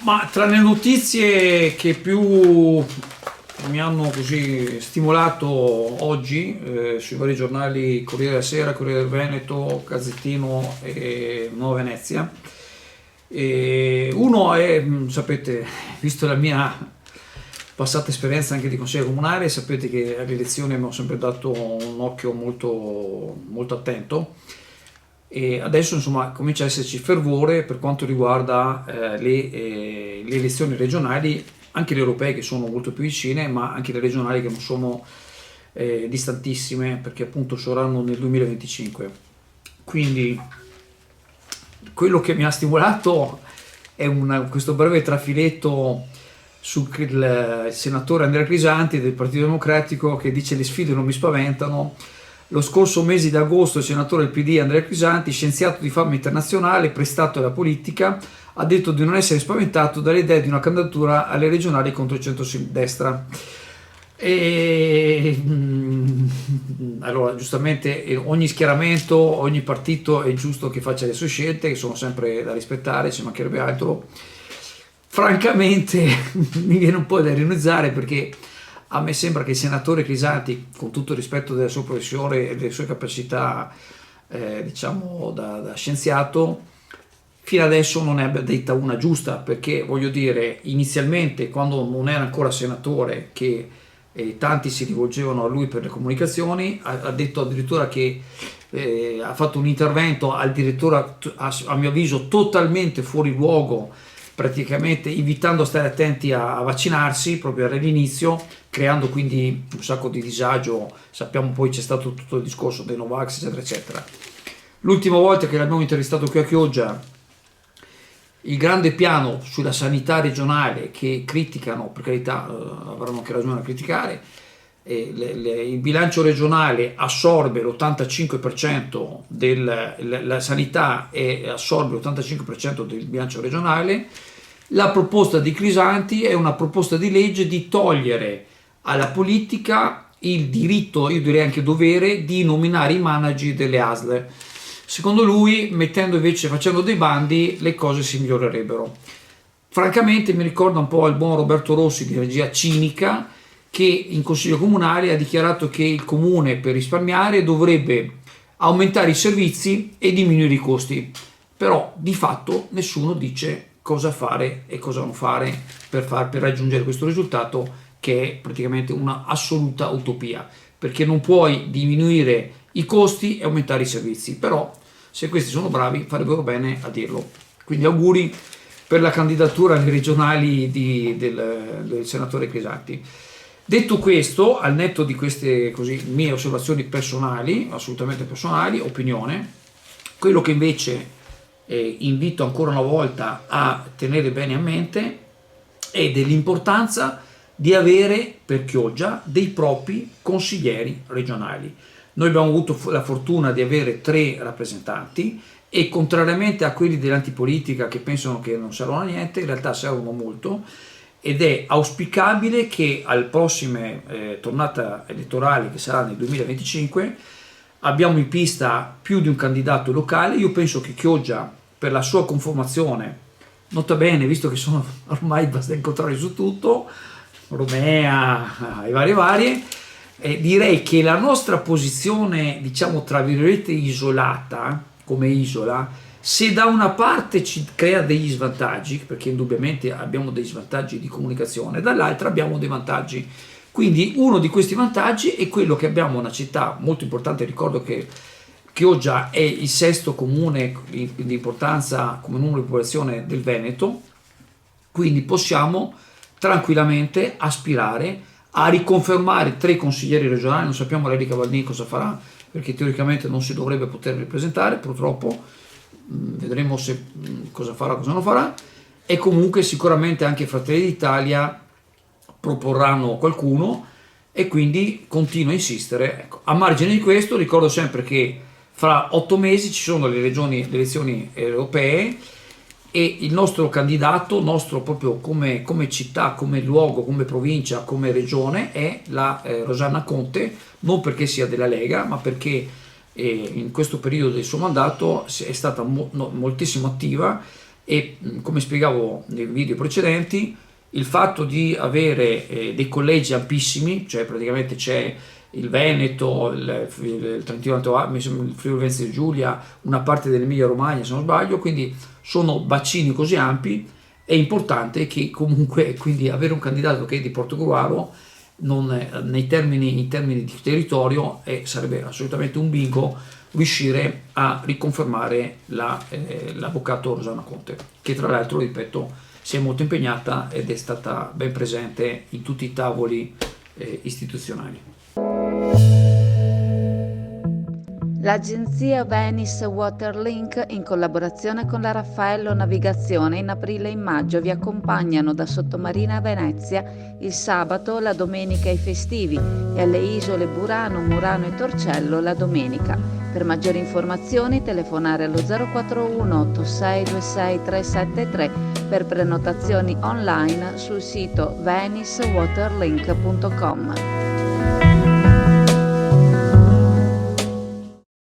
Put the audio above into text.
Ma tra le notizie che più mi hanno così stimolato oggi sui vari giornali Corriere della Sera, Corriere del Veneto, Gazzettino e Nuova Venezia, e uno è, sapete, visto la mia passata esperienza anche di consigliere comunale, sapete che alle elezioni abbiamo sempre dato un occhio molto, molto attento e adesso insomma comincia ad esserci fervore per quanto riguarda le elezioni regionali, anche le europee che sono molto più vicine, ma anche le regionali che non sono distantissime perché appunto saranno nel 2025. Quindi quello che mi ha stimolato è questo breve trafiletto sul senatore Andrea Crisanti del Partito Democratico che dice: le sfide non mi spaventano. Lo scorso mese di agosto il senatore del PD Andrea Crisanti, scienziato di fama internazionale, prestato alla politica, ha detto di non essere spaventato dalle idee di una candidatura alle regionali contro il centro-destra. Allora, giustamente ogni schieramento, ogni partito è giusto che faccia le sue scelte, che sono sempre da rispettare, ci mancherebbe altro. Francamente mi viene un po' da ironizzare, perché a me sembra che il senatore Crisanti, con tutto il rispetto della sua professione e delle sue capacità diciamo da scienziato, fino adesso non ne abbia detta una giusta, perché voglio dire, inizialmente quando non era ancora senatore, che tanti si rivolgevano a lui per le comunicazioni, ha detto addirittura che ha fatto un intervento addirittura a mio avviso totalmente fuori luogo, praticamente invitando a stare attenti a vaccinarsi proprio all'inizio, creando quindi un sacco di disagio. Sappiamo poi c'è stato tutto il discorso dei Novax eccetera eccetera. L'ultima volta che l'abbiamo intervistato qui a Chioggia, il grande piano sulla sanità regionale che criticano, per carità avranno anche ragione a criticare, il bilancio regionale assorbe l'85% della sanità e assorbe l'85% del bilancio regionale. La proposta di Crisanti è una proposta di legge di togliere alla politica il diritto, io direi anche dovere, di nominare i manager delle ASL. Secondo lui, facendo dei bandi, le cose si migliorerebbero. Francamente mi ricorda un po' il buon Roberto Rossi di Regia Cinica, che in Consiglio Comunale ha dichiarato che il Comune, per risparmiare, dovrebbe aumentare i servizi e diminuire i costi. Però di fatto nessuno dice cosa fare e cosa non fare per raggiungere questo risultato, che è praticamente una assoluta utopia, perché non puoi diminuire i costi e aumentare i servizi. Però se questi sono bravi farebbero bene a dirlo. Quindi auguri per la candidatura alle regionali del senatore Crisanti. Detto questo, al netto di queste così mie osservazioni personali, assolutamente personali, opinione, quello che invece invito ancora una volta a tenere bene a mente è dell'importanza di avere per Chioggia dei propri consiglieri regionali. Noi abbiamo avuto la fortuna di avere 3 rappresentanti e, contrariamente a quelli dell'antipolitica che pensano che non servono a niente, in realtà servono molto, ed è auspicabile che al prossime tornata elettorale, che sarà nel 2025, abbiamo in pista più di un candidato locale. Io penso che Chioggia, per la sua conformazione, nota bene, visto che sono ormai basta incontrare su tutto, Romea e varie, direi che la nostra posizione, diciamo tra virgolette isolata, come isola, se da una parte ci crea degli svantaggi, perché indubbiamente abbiamo dei svantaggi di comunicazione, dall'altra abbiamo dei vantaggi. Quindi uno di questi vantaggi è quello che abbiamo una città molto importante. Ricordo che Chioggia è il 6º comune di importanza come numero di popolazione del Veneto, quindi possiamo tranquillamente aspirare a riconfermare 3 consiglieri regionali. Non sappiamo Leli Cavallini cosa farà, perché teoricamente non si dovrebbe poter ripresentare, purtroppo. Vedremo cosa farà, cosa non farà, e comunque sicuramente anche Fratelli d'Italia proporranno qualcuno, e quindi continuo a insistere. Ecco, a margine di questo ricordo sempre che fra 8 mesi ci sono le elezioni europee, e il nostro candidato, nostro proprio come città, come luogo, come provincia, come regione, è la Rosanna Conte, non perché sia della Lega, ma perché in questo periodo del suo mandato è stata moltissimo attiva e come spiegavo nei video precedenti, il fatto di avere dei collegi ampissimi, cioè praticamente c'è il Veneto, il Trentino Alto Adige, il Friuli Venezia Giulia, una parte dell'Emilia Romagna se non sbaglio, quindi sono bacini così ampi, è importante che comunque quindi avere un candidato che è di Portogruaro in termini di territorio sarebbe assolutamente un bingo riuscire a riconfermare l'avvocato Rossana Conte, che tra l'altro, ripeto, si è molto impegnata ed è stata ben presente in tutti i tavoli istituzionali. L'agenzia Venice Waterlink, in collaborazione con la Raffaello Navigazione, in aprile e in maggio vi accompagnano da Sottomarina a Venezia il sabato, la domenica e i festivi e alle isole Burano, Murano e Torcello la domenica. Per maggiori informazioni telefonare allo 041 8626 373 per prenotazioni online sul sito venicewaterlink.com.